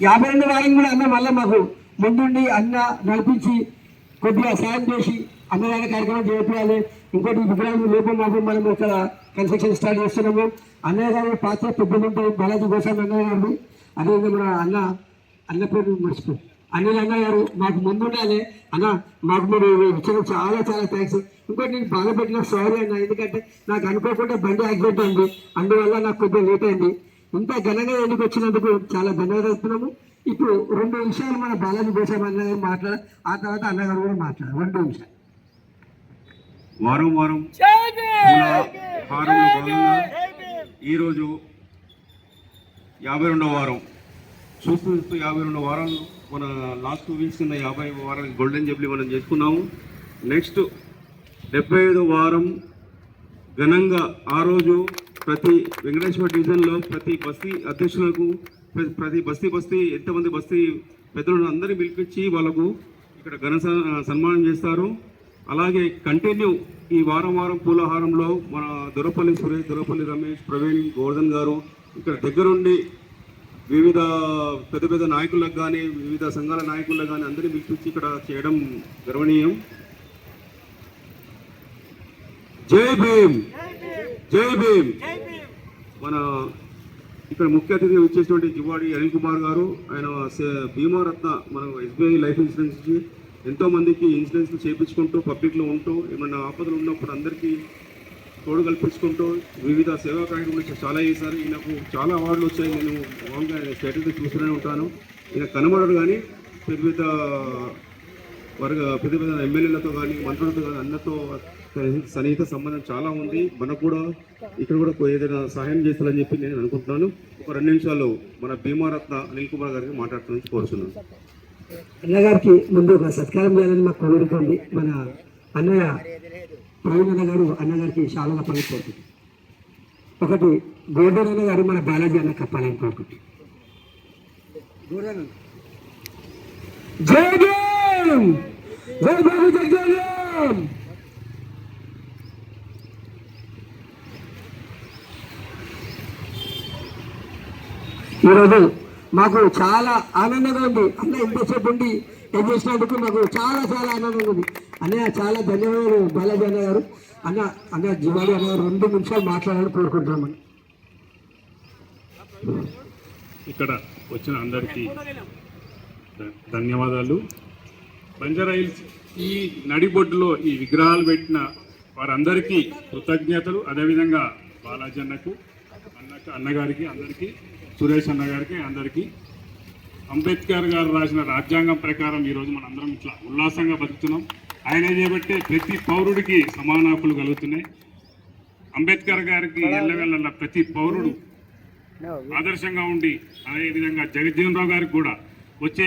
52 వారం కూడా అన్న మళ్ళీ మాకు ముందుండి అన్న నడిపించి కొద్దిగా సాయం చేసి అన్నదాన కార్యక్రమం చేయాలి. ఇంకోటి విగ్రహం లోపం మాకు మనం ఇక్కడ కన్స్ట్రక్షన్ స్టార్ట్ చేస్తున్నాము. అన్నయ్య గారి పాత్ర పెద్దలుంటాయి, బాలాజీ గోస్వామి అన్నయ్య గారు, అదేవిధంగా మన అన్న పేరు మర్చిపోయి అనిల్ అన్న గారు మాకు ముందుండాలి. అన్న మాకు మీరు ఇచ్చిన చాలా చాలా థ్యాంక్స్. ఇంకోటి నేను బాధపెట్టిన సారీ అన్న, ఎందుకంటే నాకు అనుకోకుండా బండి యాక్సిడెంట్ అయింది, అందువల్ల నాకు కొద్దిగా లేట్ అయింది. ఇంత ఘనంగా ఎందుకు వచ్చినందుకు చాలా ధన్యవాదాలు. ఇప్పుడు 2 విషయాలు మన బాలాజీ గోస్వామి అన్న గారు మాట్లాడారు, ఆ తర్వాత అన్నగారు కూడా మాట్లాడారు. 2 విషయాలు. వారం వారం ఈరోజు 52వ వారం చూస్తూ 52 వారాలు మన లాస్ట్ 2 వీక్స్ కింద 50 వారాలు గోల్డెన్ జూబ్లీ మనం చేసుకున్నాము. నెక్స్ట్ 75వ వారం ఘనంగా ఆ రోజు ప్రతి వెంకటేశ్వర డివిజన్లో ప్రతి బస్తీ అధ్యక్షులకు ప్రతి బస్తీ ఎంతమంది బస్తీ పెద్దలను అందరినీ పిలిపించి వాళ్ళకు ఇక్కడ ఘన సన్మానం చేస్తారు. అలాగే కంటిన్యూ ఈ వారం పూలహారంలో మన దొరపల్లి సురేష్, దొరపల్లి రమేష్, ప్రవీణ్, గోవర్ధన్ గారు ఇక్కడ దగ్గరుండి వివిధ పెద్ద నాయకులకు కానీ వివిధ సంఘాల నాయకులకు కానీ అందరినీ పిలిపించి ఇక్కడ చేయడం గర్వనీయం. జై భీమ్, జై భీమ్. మన ఇక్కడ ముఖ్య అతిథి వచ్చేటువంటి జివ్వాడి అనిల్ కుమార్ గారు, ఆయన బీమారత్న మన SBI లైఫ్ ఇన్సూరెన్స్ నుంచి ఎంతోమందికి ఇన్సూరెన్స్ చేయించుకుంటూ పబ్లిక్లో ఉంటూ ఏమన్నా ఆపదలు ఉన్నప్పుడు అందరికీ తోడు కల్పించుకుంటూ వివిధ సేవా కార్యక్రమాలు చాలా చేశారు. ఈయనకు చాలా అవార్డులు వచ్చాయి. నేను మామూలుగా స్టేటస్లో చూస్తూనే ఉంటాను. ఈయన కనబడడు కానీ పెద్ద ఎమ్మెల్యేలతో కానీ మంత్రులతో కానీ అందరితో సన్నిహిత సంబంధం చాలా ఉంది. మనకు కూడా ఇక్కడ కూడా ఏదైనా సహాయం చేస్తారని చెప్పి నేను అనుకుంటున్నాను. ఒక 2 నిమిషాలు మన భీమారత్న అనిల్ కుమార్ గారికి మాట్లాడుతున్నాను కోరుతున్నాను. అన్నగారికి ముందు ఒక సత్కారం చేయాలని మాకు కోరుతుంది. మన అన్నయ్య ప్రవీణ్ అన్న గారు అన్నగారికి చాలా పనిపోతుంది. ఒకటి గోవర్ధన్ అన్న గారు మన బాలాజీ అన్న కప్పాలని కోరుకుంటుంది. జై భీమ్, జై బాబు జగన్. ఈరోజు మాకు చాలా ఆనందంగా ఉంది. అన్న ఇంతసేపు ఉండి ఏం చేసినందుకు మాకు చాలా చాలా ఆనందంగా ఉంది. అన్నయ్య చాలా ధన్యవాదాలు బాలాజీ అన్న గారు. అన్న జివాడి అన్న గారు 2 నిమిషాలు మాట్లాడాలని కోరుకుంటున్నామని. ఇక్కడ వచ్చిన అందరికీ ధన్యవాదాలు. బంజారాహిల్స్ ఈ నడిబొడ్డులో ఈ విగ్రహాలు పెట్టిన వారందరికీ కృతజ్ఞతలు. అదేవిధంగా బాలాజీ అన్నకు, అన్నగారికి, అందరికీ, సురేష్ అన్న గారికి, అందరికీ. అంబేద్కర్ గారు రాసిన రాజ్యాంగం ప్రకారం ఈరోజు మనందరం ఇట్లా ఉల్లాసంగా బతుకుతున్నాం. ఆయన చేయబట్టే ప్రతి పౌరుడికి సమాన హక్కులు కలుగుతున్నాయి. అంబేద్కర్ గారికి ఎల్లవెల్ల ప్రతి పౌరుడు ఆదర్శంగా ఉండి, అదేవిధంగా జగజ్జీవన్ రావు గారికి కూడా వచ్చే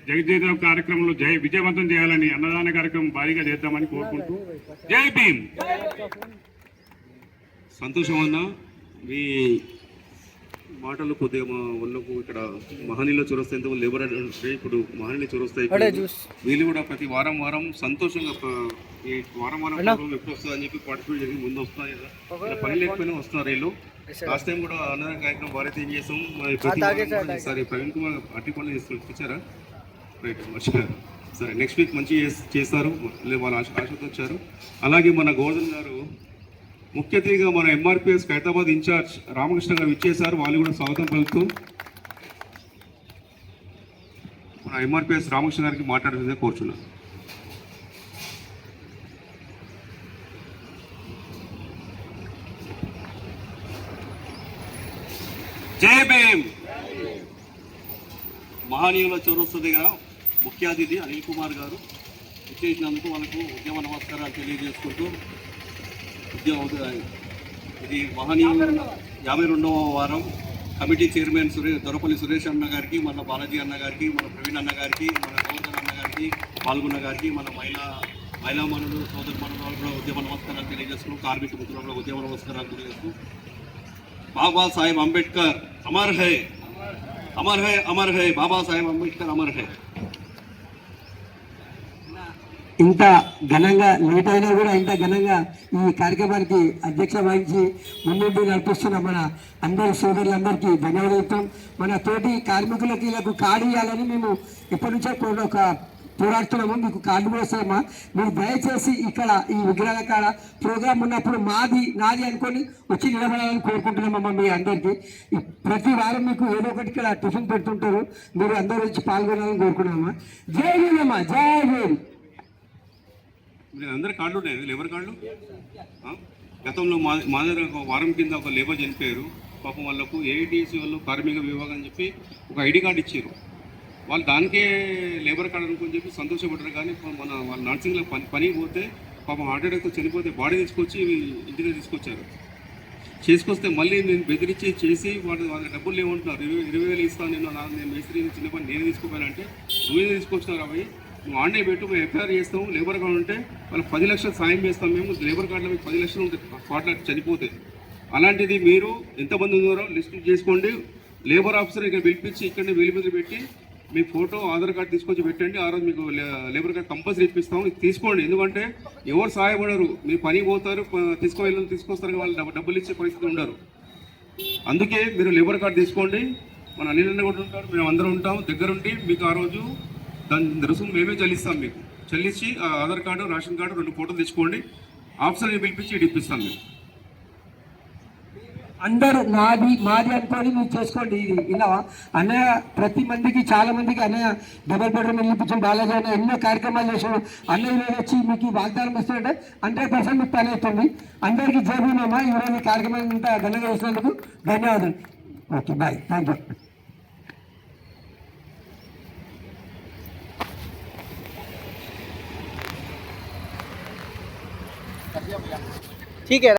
జగజ్జీవన్ రావు కార్యక్రమంలో విజయవంతం చేయాలని, అన్నదాన కార్యక్రమం భారీగా చేద్దామని కోరుకుంటూ జై భీమ్. సంతోషం అన్న, మీ మాటలు కొద్దిగా మా ఒళ్ళకు ఇక్కడ మహనీయుల చొరస్తా ఎంత లేబర్ ఇప్పుడు మహనీయుల చొరస్తా వీళ్ళు కూడా ప్రతి వారం సంతోషంగా ఈ వారం ఎప్పుడు వస్తుంది అని చెప్పి పార్టిసిపేట్ చేసి ముందు వస్తున్నారు కదా, పని లేకపోయినా వస్తున్నారు వీళ్ళు. లాస్ట్ టైం కూడా అన్నదాన కార్యక్రమం భారత ఏం చేస్తాం సరే ప్రవీణ్ కుమార్ అట్టి పనులు ఇచ్చారా? రైట్, మర్చిపోయారు. సరే, నెక్స్ట్ వీక్ మంచి చేస్తారు, వాళ్ళు ఆశతో వచ్చారు. అలాగే మన గోవర్ధన్ గారు ముఖ్య అతిథిగా మన MRPS ఖైరతాబాద్ ఇన్ఛార్జ్ రామకృష్ణ గారు ఇచ్చేశారు. వాళ్ళు కూడా స్వాగతం పలుకుతూ మన MRPS రామకృష్ణ గారికి మాట్లాడుతుందే కోరుచున్నాను. జై భీమ్. మహనీయుల చౌరస్తగా ముఖ్య అతిథి అనిల్ కుమార్ గారు ఇచ్చేసినందుకు వాళ్ళకు ఉద్యమ నమస్కారాలు తెలియజేసుకుంటూ, ఇది మహనీయుల 52వ వారం కమిటీ చైర్మన్ దొరపల్లి సురేష్ అన్న గారికి, మన బాలాజీ అన్న గారికి, మన ప్రవీణ్ అన్న గారికి, మన గోవర్ధన్ అన్న గారికి, పాల్గొన్న గారికి, మన మహిళా మనులు సోదరు మనులు కూడా ఉద్యమ నమస్కారాలు తెలియజేస్తూ, కార్మిక మిత్రులు కూడా ఉద్యమ నమస్కారాలు తెలియజేస్తూ, బాబా సాహెబ్ అంబేద్కర్ అమర్ హై, అమర్ హై, అమర్ హై, బాబా సాహెబ్ అంబేద్కర్ అమర్ హై. ఇంత ఘనంగా లేట్ అయినా కూడా ఇంత ఘనంగా ఈ కార్యక్రమానికి అధ్యక్ష వహించి ముందుండి నడిపిస్తున్న మన అందరి సోదరులందరికీ ధన్యవాదాలు. మన తోటి కార్మికులకి వీళ్ళకు కార్డు ఇవ్వాలని మేము ఎప్పటి నుంచో పోరాడుతున్నాము. మీకు కార్డు కూడా వస్తాయమ్మా. మీరు దయచేసి ఇక్కడ ఈ విగ్రహాల కాడ ప్రోగ్రాం ఉన్నప్పుడు నాది అనుకొని వచ్చి నిలబడాలని కోరుకుంటున్నామమ్మా. మీ అందరికీ ప్రతి వారం మీకు ఏదో ఒకటి ఇక్కడ టిఫిన్ పెడుతుంటారు, మీరు అందరూ వచ్చి పాల్గొనాలని కోరుకున్నామమ్మా. జై భీమమ్మా, జై భీమ్. మీరు అందరి కార్డులు ఉన్నాయి, లేబర్ కార్డులు. గతంలో మా దగ్గర ఒక వారం కింద ఒక లేబర్ చనిపోయారు. పాపం వాళ్ళకు ఏఐటీసీ వాళ్ళు కార్మిక విభాగం అని చెప్పి ఒక ఐడి కార్డు ఇచ్చారు. వాళ్ళు దానికే లేబర్ కార్డు అనుకుని చెప్పి సంతోషపడ్డారు. కానీ వాళ్ళ నర్సింగ్లో పనికి పోతే పాపం హార్ట్ అటాక్తో చనిపోతే బాడీ తీసుకొచ్చి ఇంటికి తీసుకొచ్చారు. చేసుకొస్తే మళ్ళీ నేను బెదిరించి చేసి వాళ్ళ డబ్బులు లేవంటున్నారు. 20,000 ఇస్తాను నేను మేస్త్రి చిన్న పని నేను తీసుకోపోయానంటే నువ్వే తీసుకొచ్చినారు. అవి నువ్వు ఆన్లైన్ పెట్టు, మేము ఎఫ్ఐఆర్ చేస్తాము. లేబర్ కార్డు ఉంటే వాళ్ళకి 10 లక్షలు సాయం చేస్తాం మేము. లేబర్ కార్డులో మీకు 10 లక్షలు ఉంటుంది స్పాట్లో చనిపోతే. అలాంటిది మీరు ఎంతమంది ఉన్నారో లిస్ట్ చేసుకోండి. లేబర్ ఆఫీసర్ ఇక్కడ పిలిపించి ఇక్కడనే వెలిబెదిరి పెట్టి మీ ఫోటో ఆధార్ కార్డు తీసుకొచ్చి పెట్టండి. ఆ రోజు మీకు లేబర్ కార్డు కంపల్సరీ ఇప్పిస్తాము. ఇది తీసుకోండి. ఎందుకంటే ఎవరు సహాయపడరు. మీరు పని పోతారు, తీసుకొస్తారు, వాళ్ళు డబ్బులు ఇచ్చే పరిస్థితి ఉండరు. అందుకే మీరు లేబర్ కార్డు తీసుకోండి. మన అనిల్ కూడా ఉంటారు, మేము అందరం ఉంటాం దగ్గరుండి. మీకు ఆ రోజు దాని రుసుము మేమే చెల్లిస్తాం. మీకు చెల్లించి ఆధార్ కార్డు, రేషన్ కార్డు 2 ఫోటోలు తెచ్చుకోండి. ఆఫీసర్ని పిలిపించి ఇది ఇప్పిస్తాం. మేము అందరూ మాది అనుకొని మీరు చేసుకోండి. ఇది ఇలా అన్నయ్య ప్రతి మందికి చాలా మందికి అన్నయ్య డబల్ బెడ్రూమ్ ఇప్పించాం. బాలాజీ అన్న ఎన్నో కార్యక్రమాలు చేసాడు. అన్నయ్య వచ్చి మీకు వాగ్దానం ఇస్తుంటే 100% మీకు పని అవుతుంది. అందరికీ జరుగునమ్మా. ఈరోజు కార్యక్రమం ఇంత ఘనంగా చేసినందుకు ధన్యవాదాలు. Okay, bye, thank you.